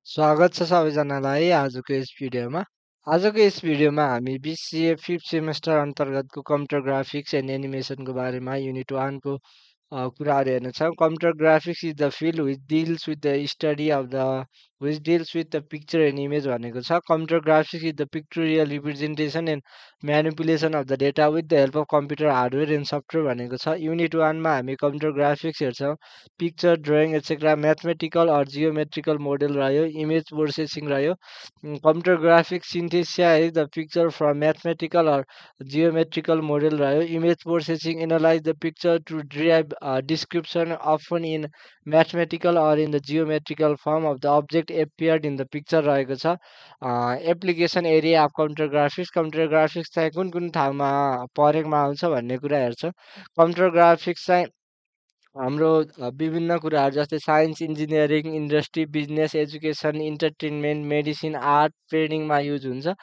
स्वागत छ सबैजनालाई आजको यस भिडियोमा। आजको यस भिडियोमा हामी BCA 5th सेमेस्टर अन्तर्गतको कम्प्युटर ग्राफिक्स एन्ड एनिमेसनको बारेमा युनिट 1 को कुराहरू हेर्नेछौँ। Computer graphics is the field which deals with the picture and image भनेको छ। Computer graphics is the pictorial representation and manipulation of the data with the help of computer hardware and software भनेको छ। Unit 1 मा हामी computer graphics हेर्छौँ। Picture, drawing etcetera mathematical or geometrical model रह्यो, image processing रह्यो। Computer graphics synthesize the picture from mathematical or geometrical model रह्यो। Image processing analyze the picture to derive description often in mathematical or in the geometrical form of the object appeared in the picture रहेको छ। Application area of computer graphics चाहिँ कुन कुन ठाउँमा प्रयोगमा आउँछ भन्ने कुरा हेर्छौँ। कम्प्युटर ग्राफिक्स चाहिँ हाम्रो विभिन्न कुराहरू जस्तै science, engineering, industry, business, education, entertainment, medicine, art, ट्रेडिङमा युज हुन्छ।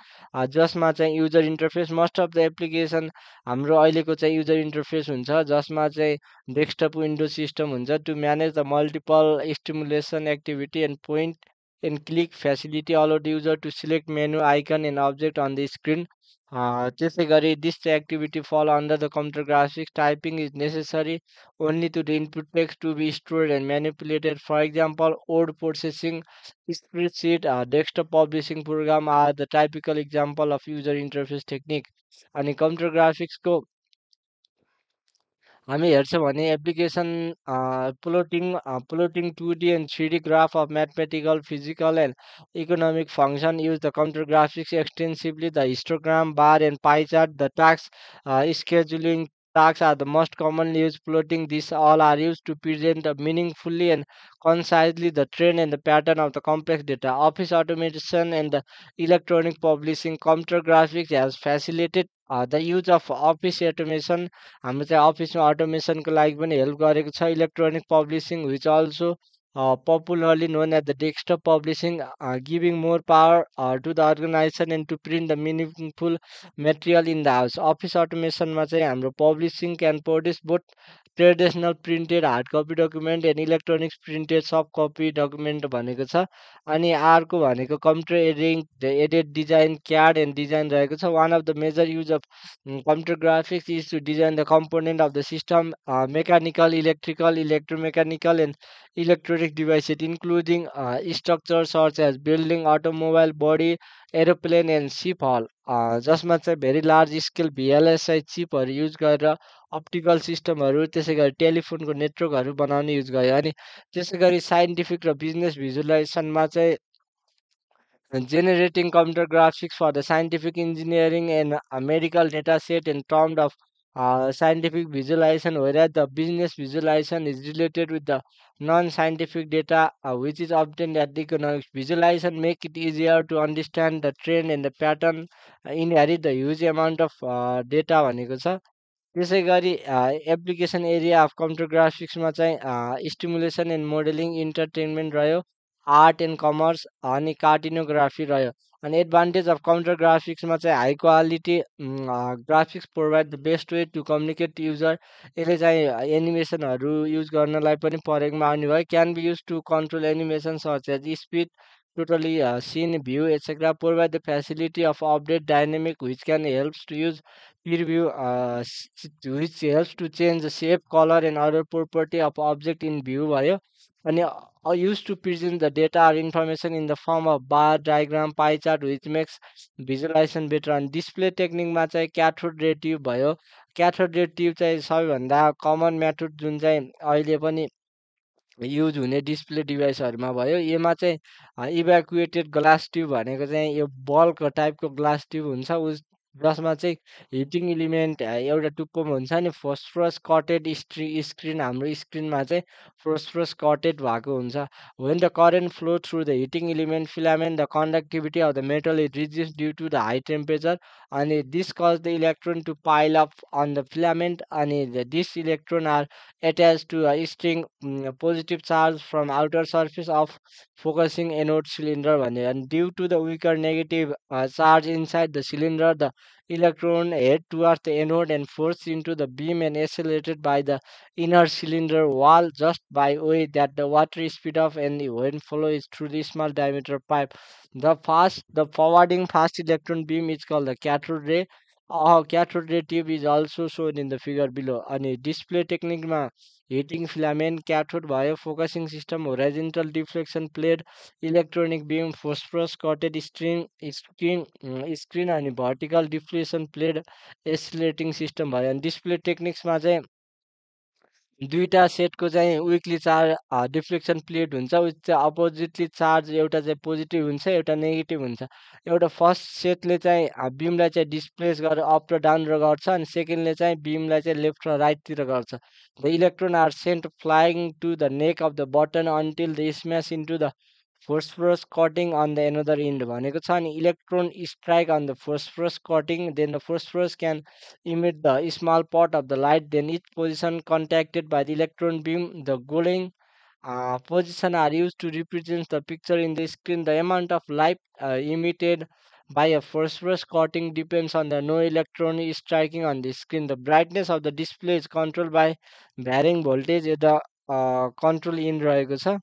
जसमा चाहिँ user interface most of the application हाम्रो अहिलेको चाहिँ युजर इन्टरफेस हुन्छ, जसमा चाहिँ डेस्कटप विन्डो सिस्टम हुन्छ to manage the multiple stimulation activity and point and click facility allowed user to select menu icon and object on the screen. त्यसै गरी this activity fall under the computer graphics typing is necessary only to the input text to be stored and manipulated. For example, word processing, spreadsheet, desktop publishing program are the typical example of user interface technique. अनि computer ग्राफिक्सको हामी हेर्छौँ भने application प्लोटिङ 2D and 3D graph of mathematical, physical, and economic function use the computer graphics extensively. The histogram, bar, and pie chart, the tax scheduling tasks are the most commonly used plotting. These all are used to present meaningfully and concisely the trend and the pattern of the complex data. Office automation and the electronic publishing, computer graphics has facilitated the use of office automation हाम्रो चाहिँ अफिसमा अटोमेसनको लागि पनि help गरेको छ। Electronic publishing which also popularly known as the desktop publishing, giving more power to the organization and to print the meaningful material in the house. Office automationमा चाहिँ हाम्रो publishing can produce both traditional printed hard copy document and electronic printed soft copy document भनेको छ। अनि अर्को भनेको computer aided design CAD and design रहेको छ। One of the major use of computer graphics is to design the component of the system, mechanical, electrical, electromechanical, and electronic devices, including structures such as building, automobile, body, aeroplane, and ship hull. जसमा चाहिँ very large scale VLSI चिपहरू use गरेर optical सिस्टमहरू त्यसै गरी टेलिफोनको नेटवर्कहरू बनाउने use गर्यो। अनि त्यसै गरी साइन्टिफिक र बिजनेस भिजुलाइजेसनमा चाहिँ generating computer graphics for the scientific engineering and medical data set in terms of scientific visualization, whereas the business visualization is related with the non-scientific data which is obtained at the economics. Visualization make it easier to understand the trend and the pattern, inherit the huge amount of data भनेको छ। त्यसै गरी application area of computer ग्राफिक्समा चाहिँ stimulation and modelling, entertainment रह्यो, art and commerce अनि cartography रह्यो। अनि एडभान्टेज अफ कम्प्युटर ग्राफिक्समा चाहिँ high quality graphics provide the best way to communicate user. यसले चाहिँ एनिमेसनहरू युज गर्नलाई पनि प्रयोगमा आउने भयो। Can be use to control animation such as speed, totally scene view, etc. Provide the facility of update dynamic which can helps to use peer view, which helps to change the shape, color, and other property of object in view भयो। अनि used to present the data or information in the form of bar, diagram, pie chart which makes visualization better। अनि display टेक्निकमा चाहिँ क्याथोड रे tube भयो। क्याथोड रे tube चाहिँ सबैभन्दा common method जुन चाहिँ अहिले पनि युज हुने डिस्प्ले डिभाइसहरूमा भयो। यसमा चाहिँ इभ्याकुएटेड ग्लास ट्युब भनेको चाहिँ यो बल्क टाइपको ग्लास ट्युब हुन्छ जसमा चाहिँ हिटिङ इलिमेन्ट एउटा टुप्पोमा हुन्छ नि फोस्फरस कटेड स्क्रिन हाम्रो स्क्रिनमा चाहिँ फोस्फरस कटेड भएको हुन्छ। When the current flow through the heating element filament the conductivity of the metal is reduce due to the high temperature अनि this cause the electron to pile up on the filament अनि this electron are attached to a string positive charge from outer surface of focusing anode cylinder भन्यो। And due to the weaker negative charge inside the cylinder, the electron head towards the anode and forced into the beam and accelerated by the inner cylinder wall just by way that the water speed of and when flow is through the small diameter pipe. The forwarding fast electron beam is called the cathode ray. Cathode ray tube is also shown in the figure below. अनि display technique मा heating filament cathode भयो focusing system horizontal deflection plate electronic beam phosphorus coated screen अनि vertical deflection plate accelerating system भयो अनि display techniques मा चाहिँ दुईटा सेटको चाहिँ विकली चार्ज डिफ्लेक्सन प्लेट हुन्छ विच चाहिँ अपोजिटली चार्ज एउटा चाहिँ पोजिटिभ हुन्छ एउटा नेगेटिभ हुन्छ एउटा फर्स्ट सेटले चाहिँ बिमलाई चाहिँ डिस्प्लेस गरेर अप र डाउन र गर्छ अनि सेकेन्डले चाहिँ बिमलाई चाहिँ लेफ्ट र राइटतिर गर्छ the electron are sent flying to the neck of the button until the smash into the phosphorus coating on the another end भनेको छ अनि electron strike on the phosphorus coating then the phosphorus can emit the small part of the light then each position contacted by the electron beam the glowing position are used to represent the picture in the screen the amount of light emitted by a phosphorus coating depends on the no electron is striking on the screen the brightness of the display is controlled by varying voltage at the control in रहेको छ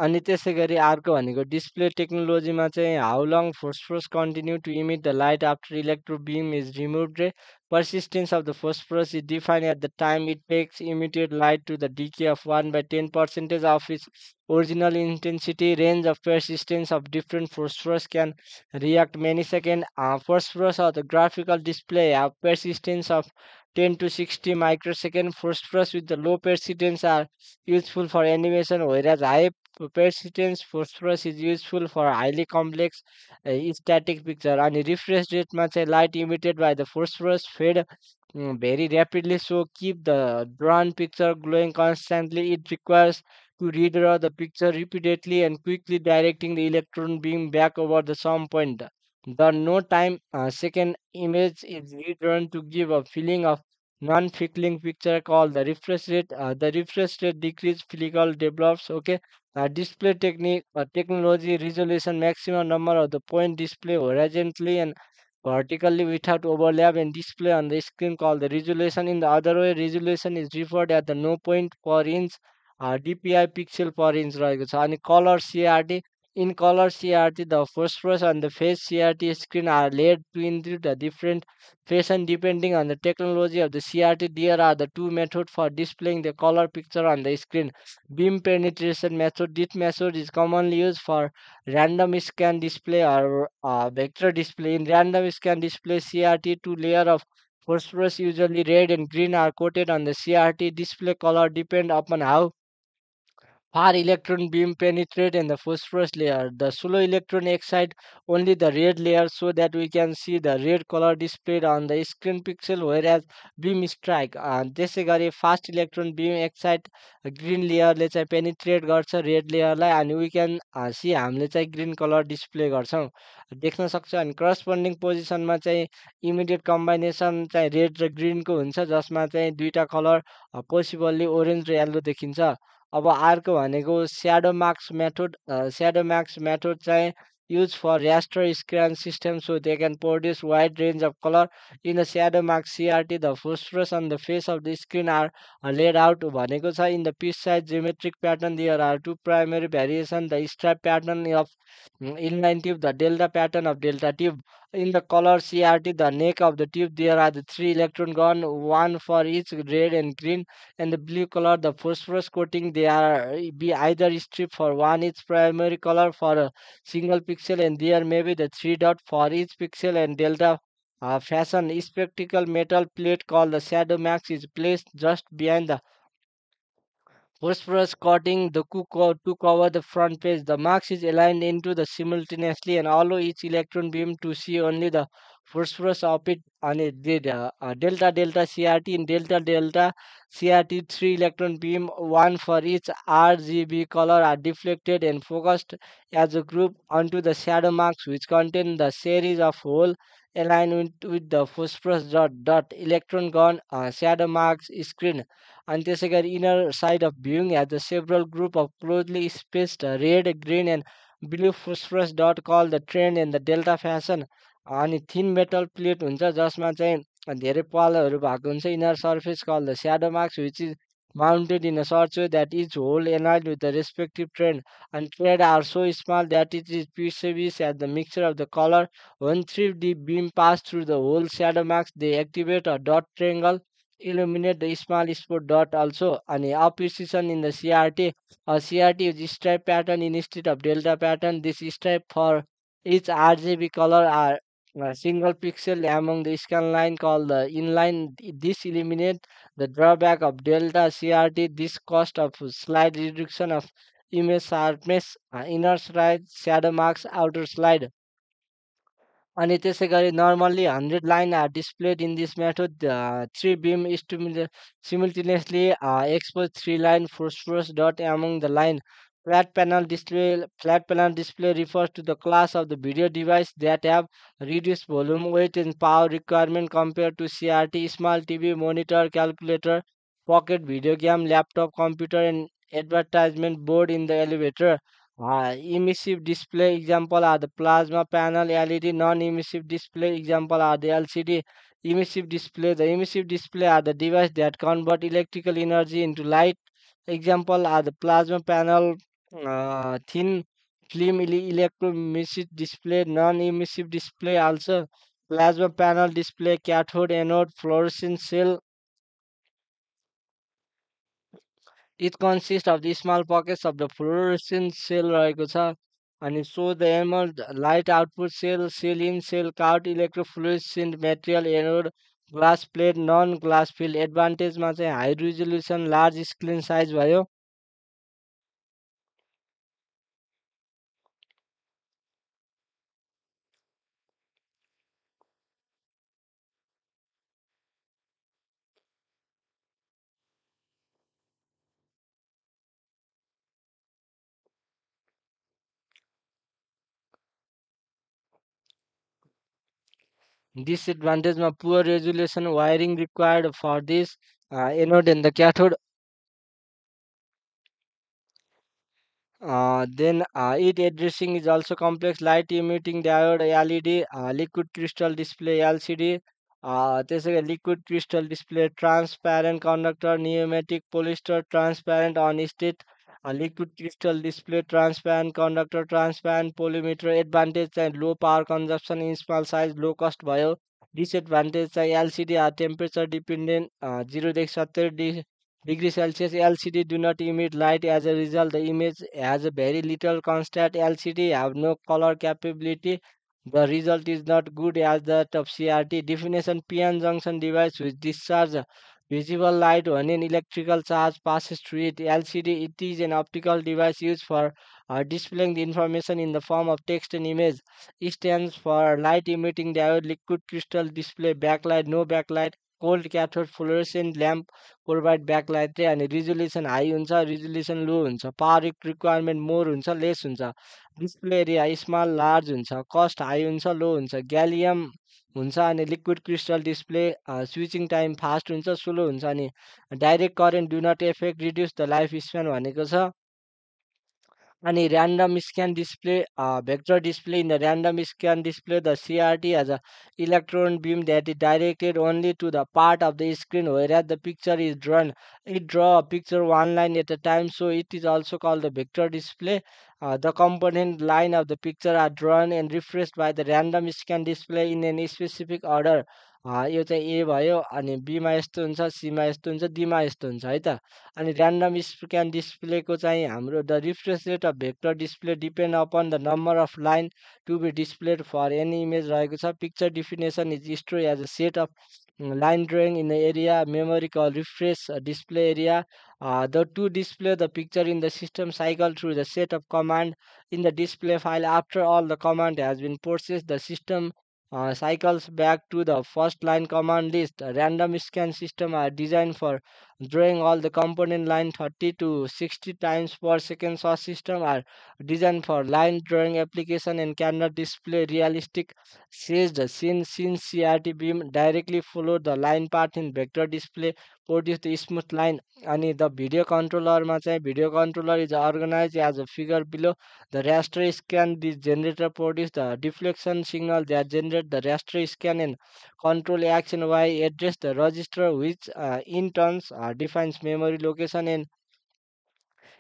अनि त्यसै गरी अर्को भनेको display टेक्नोलोजीमा चाहिँ how long phosphorus continue to emit the light after electron beam is removed रे persistence of the phosphorus is defined at the time it takes emitted light to the decay of 1 by 10 percentage of its original intensity range of persistence of different phosphorus can react many second phosphorus or the graphical display have persistence of 10 to 60 microsecond phosphorus with the low persistence are useful for animation whereas high persistence phosphorus is useful for highly complex static picture and refresh rate मा चाहिँ light emitted by the phosphorus fade very rapidly so keep the drawn picture glowing constantly it requires to redraw the picture repeatedly and quickly directing the electron beam back over the some point the no time second image is redrawn to give a feeling of non-flickering picture called the refresh rate. The refresh rate decrease pellicle develops. Okay, display technique technology resolution maximum number of the point display horizontally and vertically without overlap and display on the screen called the resolution. In the other way, resolution is referred at the no point per inch. DPI pixel per inch रहेको छ अनि color CRT in color CRT the phosphorus and the phase CRT screen are laid to into the different fashion depending on the technology of the CRT. There are the two methods for displaying the color picture on the screen. Beam penetration method. This method is commonly used for random scan display or vector display. In random scan display, CRT two layer of phosphorus usually red and green are coated on the CRT display color depend upon how far electron beam penetrate in the phosphorus layer. The solo electron excite only the red layer so that we can see the red color displayed on the screen pixel whereas beam strike. त्यसै गरी fast electron beam excite green लेयरले चाहिँ penetrate गर्छ red लेयरलाई अनि we can see हामीले चाहिँ green color display गर्छौँ देख्न सक्छ अनि corresponding पोजिसनमा चाहिँ immediate combination चाहिँ red र green को हुन्छ जसमा चाहिँ दुईटा कलर पोसिबल्ली ओरेन्ज र येल्लो देखिन्छ अब अर्को भनेको स्याडो मार्क्स मेथड चाहिँ use for raster scan system so they can produce wide range of color in the shadow mark CRT the phosphorus on the face of the screen are laid out भनेको छ in the piece size geometric pattern there are two primary variation the stripe pattern of inline tube the delta pattern of delta tube in the color CRT the neck of the tube there are the three electron gone one for each red and green and the blue color the phosphorus coating they are be either strip for one each primary color for a single pixel and there may be the three dot for each pixel and delta fashion spectacle metal plate called the shadow max is placed just behind the phosphorus coating the to cover the front page. The marks is aligned into the simultaneously and allow each electron beam to see only the phosphorus orbit on it did delta delta CRT in delta delta CRT, three electron beam, one for each RGB color, are deflected and focused as a group onto the shadow marks, which contain the series of hole aligned with the phosphorus dot electron gone shadow marks screen. And त्यसै गरी inner side of viewing as a several group of closely spaced red, green and blue phosphorus dot called the trend in the delta fashion. अनि thin metal plate हुन्छ जसमा चाहिँ धेरै पालहरू भएको हुन्छ inner surface call the shadow marks which is mounted in a such way that each hole aligned with the respective trend, and thread are so small that it is perceived as the mixture of the color. When 3D beam pass through the whole shadow marks, they activate a dot triangle, illuminate the small spot dot also. And a precision in the CRT, a CRT is stripe pattern instead of delta pattern. This stripe for each RGB color are a single pixel among the scan line called the inline. This eliminates the drawback of delta CRT. This cost of slide reduction of image sharpness, inner slide, shadow marks, outer slide. अनि त्यसै गरी normally 100 line are displayed in this method. Three beam is to simultaneously expose three line phosphorus dot among the line. Flat panel display refers to the class of the video device that have reduced volume, weight, and power requirement compared to CRT, small TV, monitor, calculator, pocket video game, laptop, computer, and advertisement board in the elevator. Emissive display example are the plasma panel, LED. Non-emissive display example are the LCD. The emissive display are the device that convert electrical energy into light. Example are the plasma panel, thin film electroemissive display. Non-emissive display also plasma panel display, cathode, anode, fluorescent cell. It consists of the small pockets of the fluorescent cell रहेको छ अनि so the emerald light output cell in cell out electrofluorescent material anode glass plate non glass field एडभान्टेजमा चाहिँ high resolution large screen size भयो. डिसएडभान्टेजमा poor resolution wiring required for this anode and the cathode. Then it addressing is also complex light emitting diode LED, liquid crystal display LCD, त्यसै गरी liquid crystal display transparent conductor pneumatic polyester transparent on state, liquid crystal display transparent conductor transparent polymeter. Advantage चाहिँ low power consumption in small size low cost भयो. Disadvantage चाहिँ LCD are temperature dependent 0 देखि 70 degree Celsius. LCD do not emit light. As a result, the image has a very little contrast. LCD have no color capability. The result is not good as that of CRT. Definition: PN junction device which discharge visible light when an electrical charge passes through it. LCD, it is an optical device used for displaying the information in the form of text and image. It stands for light emitting diode, liquid crystal display, backlight, no backlight, cold cathode, fluorescent lamp provide backlight चाहिँ अनि resolution high हुन्छ resolution low हुन्छ power requirement more हुन्छ less हुन्छ display area small large हुन्छ cost high हुन्छ low हुन्छ gallium हुन्छ अनि liquid crystal display switching time fast हुन्छ स्लो हुन्छ अनि direct current do not affect reduce the life span भनेको छ. And random scan display, vector display. In the random scan display, the CRT has a electron beam that is directed only to the part of the screen whereas the picture is drawn. It draw a picture one line at a time, so it is also called the vector display. The component line of the picture are drawn and refreshed by the random scan display in a specific order. यो चाहिँ ए भयो अनि बीमा यस्तो हुन्छ सीमा यस्तो हुन्छ डीमा यस्तो हुन्छ है त. अनि ऱ्यान्डम स्क्यान डिस्प्लेको चाहिँ हाम्रो the refresh rate of vector display depend upon the number of line to be displayed for any image रहेको छ. Picture definition is store as a set of line drawing in the area memory called refresh display area. The to display the picture in the system cycle through the set of command in the display file. After all the command has been processed, the system cycles back to the first line command list. A random scan system are designed for drawing all the component line 30 to 60 times per second. Source system are designed for line drawing application and cannot display realistic shaded scene since CRT beam directly follow the line path in vector display produce the smooth line. अनि the video controller मा चाहिँ video controller is organized as a figure below. The raster scan this generator produce the deflection signal that generate the raster scan and control action y address the register which in turns defines memory location and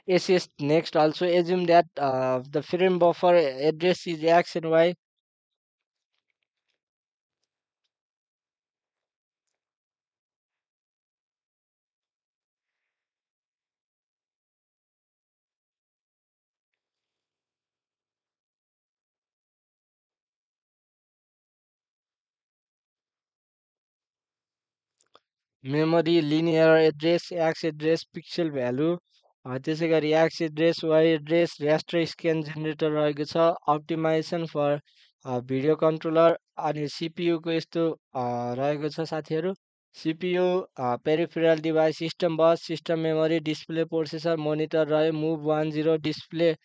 SS. Next also assume that the frame buffer address is x and y. Memory linear address x address pixel value त्यसै गरी x address y address raster scan generator रहेको छ optimization for video controller अनि CPU को यस्तो रहेको छ साथीहरू CPU peripheral device system bus system memory display processor monitor रह्यो move 10 display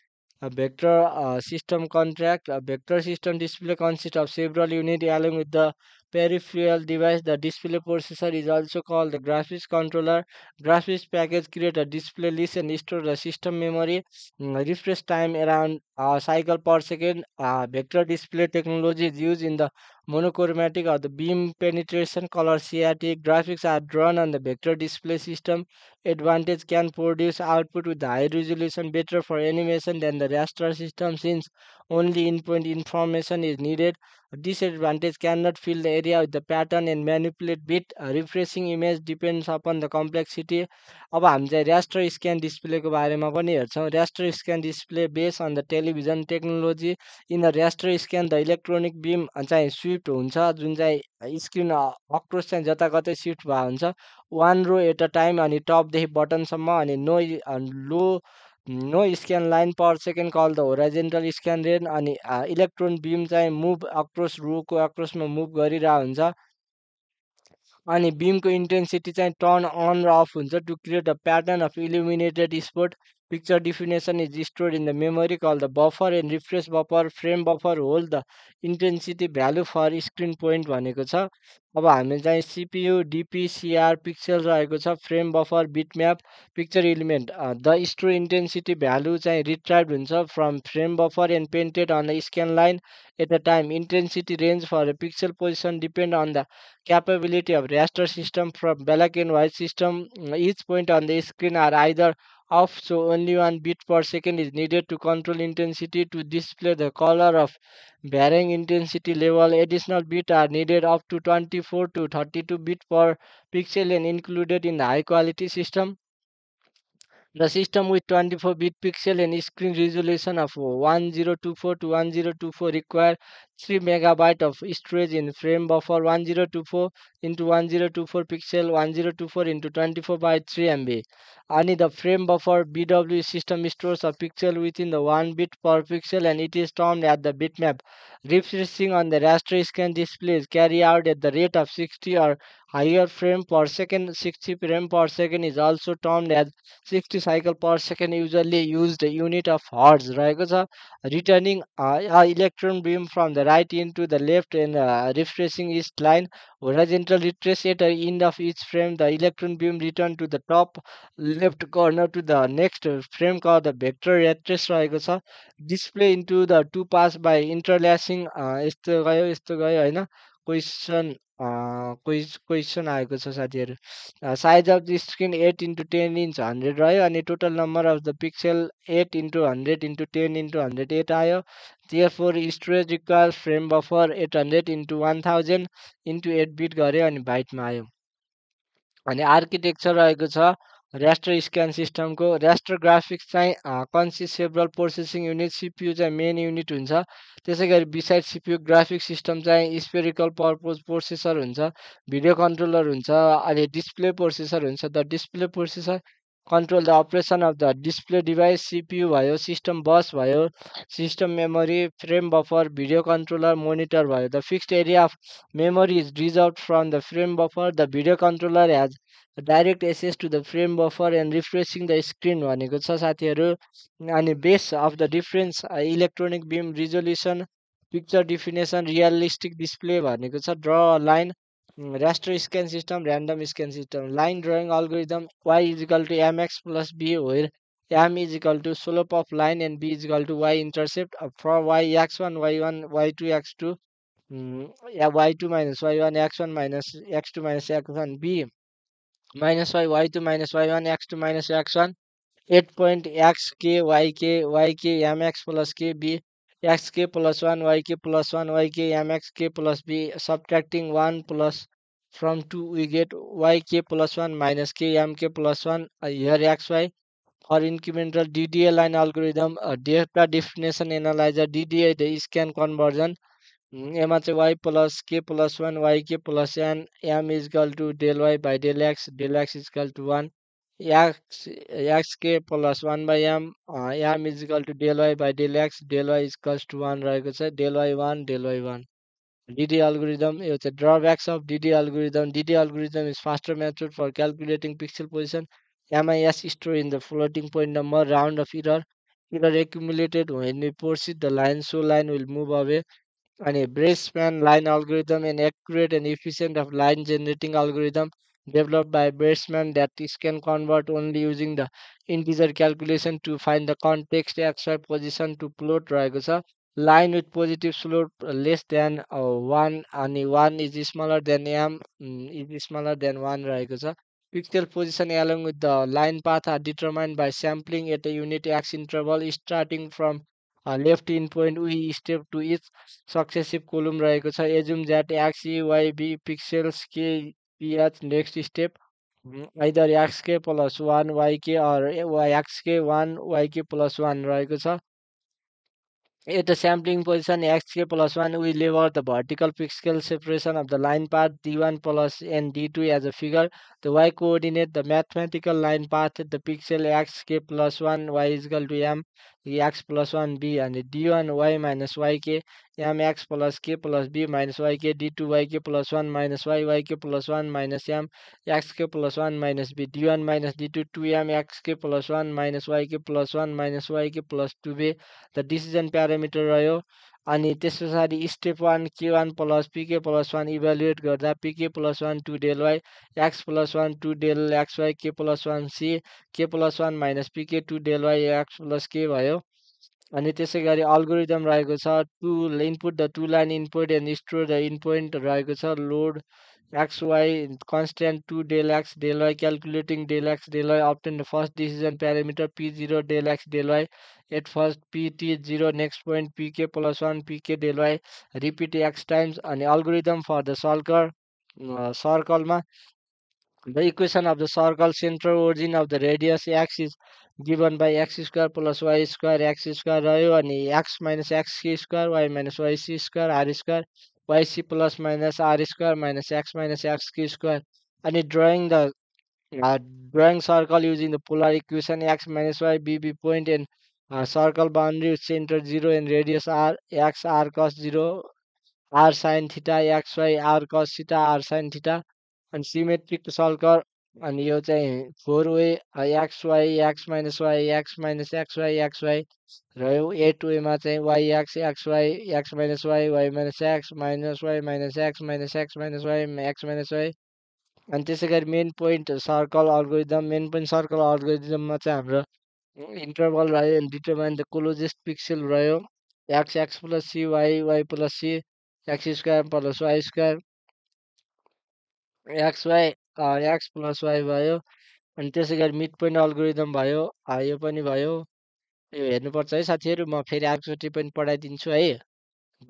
a vector system contract. A vector system display consists of several units along with the peripheral device. The display processor is also called the graphics controller. Graphics package create a display list and store the system memory. Refresh time around cycle per second. Vector display technology is used in the monochromatic or the beam penetration color CRT. Graphics are drawn on the vector display system. Advantage can produce output with high resolution better for animation than the raster system since only input information is needed. Disadvantage cannot fill the area with the pattern and manipulate bit. Refreshing image depends upon the complexity. अब हामी चाहिँ raster scan डिस्प्लेको बारेमा पनि हेर्छौँ raster scan display based on the television technology. In the raster scan the electronic beam चाहिँ swift हुन्छ जुन चाहिँ स्क्रिन अक्रोस चाहिँ जताकतै सिफ्ट भएको हुन्छ one row at a time अनि टपदेखि बटनसम्म अनि लो no scan line per second call the horizontal scan rate अनि इलेक्ट्रोन बिम चाहिँ मुभ अक्रोस रोको अक्रोसमा मुभ गरिरहेको हुन्छ अनि बीमको इन्टेन्सिटी चाहिँ टर्न अन र अफ हुन्छ to create a pattern of illuminated spot picture definition is stored in the memory call the buffer and refresh buffer frame buffer hold the intensity value for screen point भनेको छ अब हामी चाहिँ CPU डिपिसिआर pixel रहेको छ frame buffer bitmap picture element the store intensity value चाहिँ retrieve हुन्छ from frame buffer and painted on the scan line at a time intensity range for pixel position depend on the capability of raster system from black and white system. Each point on the screen are either off, so only one bit per second is needed to control intensity to display the color of varying intensity level. Additional bit are needed up to 24 to 32 bit per pixel and included in the high quality system. The system with 24-bit pixel and screen resolution of 1024 to 1024 require 3 megabyte of storage in frame buffer 1024 into 1024 pixel 1024 into 24 by 3 MB. And the frame buffer BW system stores a pixel within the 1 bit per pixel and it is termed as the bitmap. Refreshing on the raster scan display is carried out at the rate of 60 or higher frame per second. 60 frame per second is also termed as 60 cycle per second usually used unit of hertz रहेको छ returning a electron beam from the right into the left and refreshing each line horizontal retrace at the end of each frame the electron beam return to the top left corner to the next frame called the vector retrace रहेको छ display into the two pass by interlacing यस्तो गयो होइन question question आएको छ साथीहरू size of the screen 8 into 10 inch 100 रह्यो अनि total number of the pixel 8 into 100 into 10 into 108 आयो therefore storage requires frame buffer 800 into 1000 into 8 bit गर्यो अनि बाइटमा आयो अनि आर्किटेक्चर रहेको छ raster scan सिस्टमको raster ग्राफिक्स चाहिँ consist several processing unit CPU चाहिँ मेन युनिट हुन्छ त्यसै गरी बिसाइड सिपियु ग्राफिक्स सिस्टम चाहिँ स्पेरिकल पर्पोज प्रोसेसर हुन्छ भिडियो कन्ट्रोलर हुन्छ अनि डिस्प्ले प्रोसेसर हुन्छ the display processor control the operation of the display device, CPU भयो, system bus भयो, system memory, frame buffer, video controller, monitor भयो. The fixed area of memory is reserved from the frame buffer. The video controller has direct access to the frame buffer and refreshing the screen भनेको छ साथीहरू. अनि base of the difference electronic beam resolution, picture definition, realistic display भनेको छ. Draw a line, raster scan system, random scan system. Line drawing algorithm, y is equal to mx plus b, where m is equal to slope of line and b is equal to y intercept. For y x1 y1 y2 x2, yeah, y2 minus y1 x1 minus x2 minus x1 b minus y y2 minus y1 x2 minus x1. 8 point x k y k y k mx plus k b x k plus 1 y k plus 1 y k mx k plus b. Subtracting 1 plus from 2 we get y k plus 1 minus k m k plus 1. Here xy for incremental DDA line algorithm, data definition analyzer, DDA the scan conversion. एमा चाहिँ y plus k plus 1 yk plus n m is equal to del y by del x is equal to 1 x xk plus 1 by m is equal to del y by del y is equals to 1 रहेको छ del y1 del y1. DD algorithm, it's a drawbacks of DD algorithm. DD algorithm is faster method for calculating pixel position. MIS store in the floating point number round of error. Error accumulated when we proceed the line, so line will move away. And a Brace-span line algorithm, an accurate and efficient of line generating algorithm developed by Braceman that is can convert only using the integer calculation to find the context xy position to plot रहेको छ. Line with positive slope less than 1 and 1 is smaller than m is smaller than 1 रहेको छ. Pixel position along with the line path are determined by sampling at a unit x interval starting from left in point we step to each successive column रहेको छ. Assume that x, y, b pixels k, ph next step. Either xk plus 1 yk or xk 1 yk plus 1 रहेको छ. At the sampling position xk plus 1, we lever the vertical pixel separation of the line path d1 plus and d2 as a figure. The y coordinate, the mathematical line path at the pixel xk plus 1 y is equal to m x plus 1 b and d1 y minus yk m x plus k plus b minus yk d2 yk plus 1 minus y yk plus 1 minus m xk plus 1 minus b d1 minus d2 2m xk plus 1 minus yk plus 1 minus yk plus 2b the decision parameter रह्यो. अनि त्यस पछाडि step 1 k1 plus pk plus 1 evaluate गर्दा pk plus 1 2 del y x plus 1 2 del xy k plus 1 c k plus 1 minus pk 2 del y x plus k भयो. अनि त्यसै गरी algorithm रहेको छ to input the two line input and store the input रहेको छ load xy constant 2 del x del y calculating del x del y obtain the first decision parameter p0 del x del y at first pt0 next point pk plus 1 pk del y repeat x times and algorithm for the circle ma the equation of the circle central origin of the radius x is given by x square plus y square x square रह्यो अनि x minus x square y minus y square r square yc plus minus r square minus x square and drawing the uh, drawing circle using the polar equation x minus y bb point and circle boundary center 0 and radius r x r cos 0 r sin theta x y r cos theta r sin theta and symmetric circle अनि यो चाहिँ 4 way x y x minus y x minus x y x y रह्यो 8 वेमा चाहिँ y x x y x minus y minus x minus x minus x minus y x minus y अनि त्यसै गरी main point circle algorithm main point circle अल्गोरिदममा चाहिँ हाम्रो interval रह्यो अनि डिटरमाइन द क्लोजेस्ट पिक्सेल रह्यो x plus c y plus c x square plus y square xy x plus y भयो अनि त्यसै गरी मिड पोइन्ट अल्गोरिदम भयो यो पनि भयो. यो हेर्नुपर्छ है साथीहरू म फेरि अर्कोचोटि पनि पढाइदिन्छु है.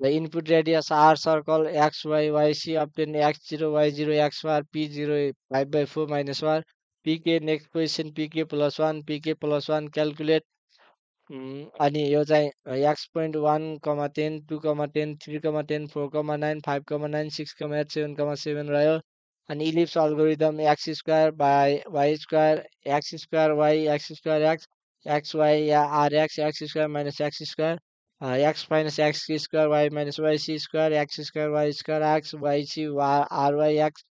The input radius R circle x y y c obtain x0 y0 x bar p0 5 by 4 minus 1 pk next question pk plus 1 pk plus 1 calculate अनि यो चाहिँ x point 1 10 2 10 3 10 4 9 5 9 6 8 7 7 रह्यो अनि ellipse algorithm x square by y square x square y x square x y या x square minus x square x minus x square y minus y c square x y c r y x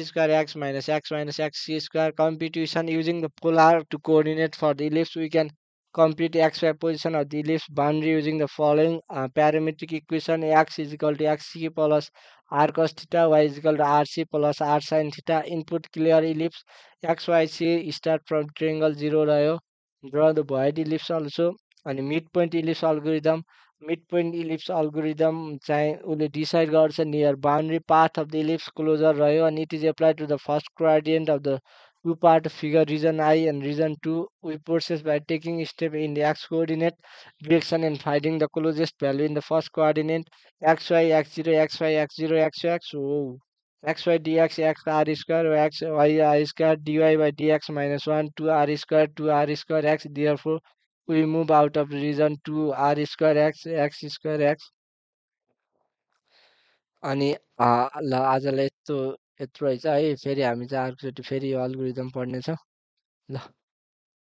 square x minus x square computation using the polar to coordinate for the ellipse. We can compute xy position of the ellipse boundary using the following parametric equation: x is equal to xc plus r cos theta, y is equal to rc plus r sin theta. Input clear ellipse xyc start from triangle 0 रह्यो. Draw the void ellipse also. अनि mid point ellipse algorithm चाहिँ उसले decide गर्छ near boundary path of the ellipse closer रह्यो अनि it is applied to the first quadrant of the two part figure region I and region 2. We process by taking step in the x coordinate direction and finding the closest value in the first coordinate xy x0 xy x0 xx. Oh, xy dx x r square x y I square dy by dx minus 1 2 r square x. Therefore we move out of region to r square x square x. अनि ल आजलाई यत्रो यत्रो रहेछ है फेरि हामी चाहिँ अर्कोचोटि फेरि यो अल्गोरिदम पढ्नेछौँ ल